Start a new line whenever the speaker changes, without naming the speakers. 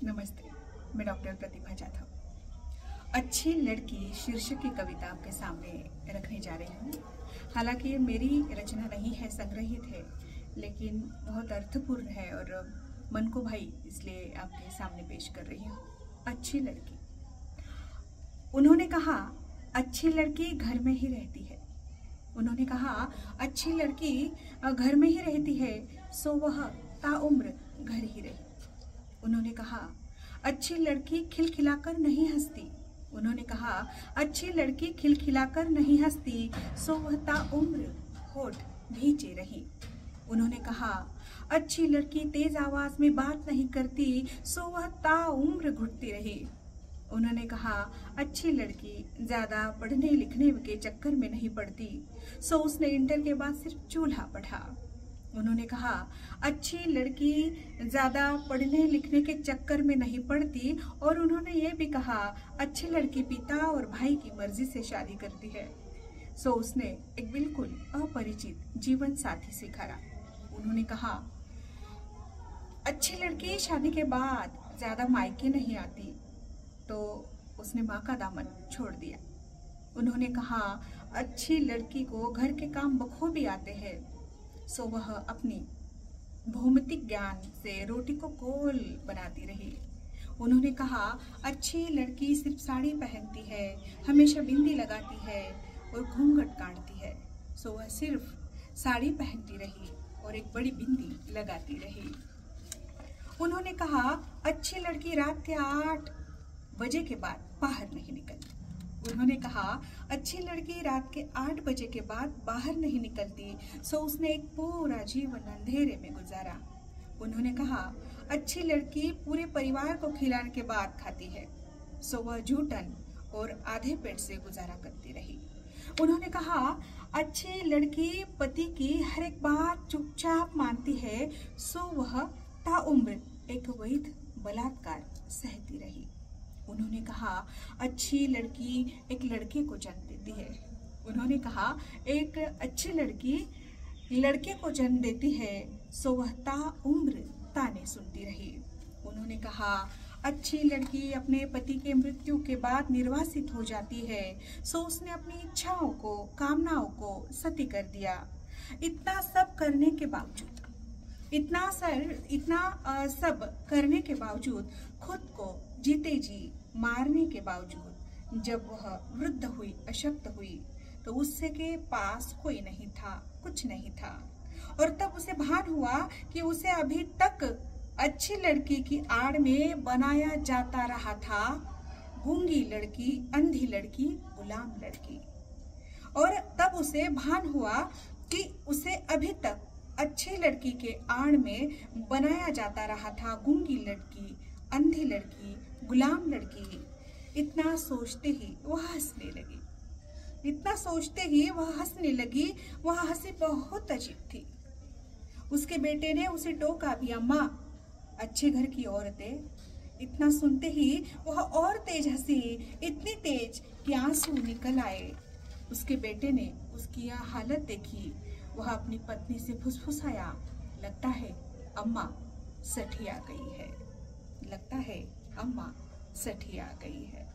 नमस्ते, मैं डॉक्टर प्रतिभा जाधव। अच्छी लड़की शीर्षक की कविता आपके सामने रखने जा रही हूँ। हालांकि ये मेरी रचना नहीं है, संग्रहित है, लेकिन बहुत अर्थपूर्ण है और मन को भाई, इसलिए आपके सामने पेश कर रही हूँ। अच्छी लड़की। उन्होंने कहा, अच्छी लड़की घर में ही रहती है। उन्होंने कहा, अच्छी लड़की घर में ही रहती है, सो वह ताउम्र घर ही रही। उन्होंने कहा, अच्छी लड़की खिलखिलाकर नहीं हंसती। उन्होंने कहा, अच्छी लड़की खिलखिलाकर नहीं हंसती, सो वह ताउम्र होठ भींचे रही। उन्होंने कहा, अच्छी लड़की तेज आवाज में बात नहीं करती, सो वह ताउम्र घुटती रही। उन्होंने कहा, अच्छी लड़की ज्यादा पढ़ने लिखने के चक्कर में नहीं पड़ती, सो उसने इंटर के बाद सिर्फ चूल्हा पढ़ा। उन्होंने कहा, अच्छी लड़की ज्यादा पढ़ने लिखने के चक्कर में नहीं पड़ती, और उन्होंने ये भी कहा, अच्छी लड़की पिता और भाई की मर्जी से शादी करती है, सो उसने एक बिल्कुल अपरिचित जीवन साथी से करा। उन्होंने कहा, अच्छी लड़की शादी के बाद ज्यादा मायके नहीं आती, तो उसने माँ का दामन छोड़ दिया। उन्होंने कहा, अच्छी लड़की को घर के काम बखूबी आते हैं, सो वह अपनी भौमितिक ज्ञान से रोटी को गोल बनाती रही। उन्होंने कहा, अच्छी लड़की सिर्फ साड़ी पहनती है, हमेशा बिंदी लगाती है और घूंघट काटती है, सो वह सिर्फ साड़ी पहनती रही और एक बड़ी बिंदी लगाती रही। उन्होंने कहा, अच्छी लड़की रात के 8 बजे के बाद बाहर नहीं निकलती। उन्होंने कहा, अच्छी लड़की रात के 8 बजे के बाद बाहर नहीं निकलती, सो उसने एक पूरा जीवन अंधेरे में गुजारा। उन्होंने कहा, अच्छी लड़की पूरे परिवार को खिलाने के बाद खाती है, सो वह जूठन और आधे पेट से गुजारा करती रही। उन्होंने कहा, अच्छी लड़की पति की हर एक बात चुपचाप मानती है, सो वह ताउम्र एक वैध बलात्कार सहती रही। उन्होंने कहा, अच्छी लड़की एक लड़के को जन्म देती है। उन्होंने कहा, एक अच्छी लड़की लड़के को जन्म देती है, सो वह ताउम्र ताने सुनती रही। उन्होंने कहा, अच्छी लड़की अपने पति के मृत्यु के बाद निर्वासित हो जाती है, सो उसने अपनी इच्छाओं को, कामनाओं को सती कर दिया। इतना सब करने के बावजूद, सब करने के बावजूद, खुद को जीते जी मारने के बावजूद, जब वह वृद्ध हुई, अशक्त हुई, तो उससे के पास कोई नहीं था, कुछ नहीं था, और तब उसे भान हुआ कि उसे अभी तक अच्छी लड़की की आड़ में बनाया जाता रहा था, गूंगी लड़की, अंधी लड़की, गुलाम लड़की। और तब उसे भान हुआ कि उसे अभी तक अच्छी लड़की के आड़ में बनाया जाता रहा था, गूंगी लड़की, अंधी लड़की, गुलाम लड़की। इतना सोचते ही वह हंसने लगी। इतना सोचते ही वह हंसने लगी। वह हंसी बहुत अजीब थी। उसके बेटे ने उसे टोका भी, अम्मा, अच्छे घर की औरतें। इतना सुनते ही वह और तेज हंसी, इतनी तेज कि आंसू निकल आए। उसके बेटे ने उसकी यह हालत देखी। वह अपनी पत्नी से फुसफुसाया, लगता है अम्मा सठिया गई है, लगता है अम्मा सठिया गई है।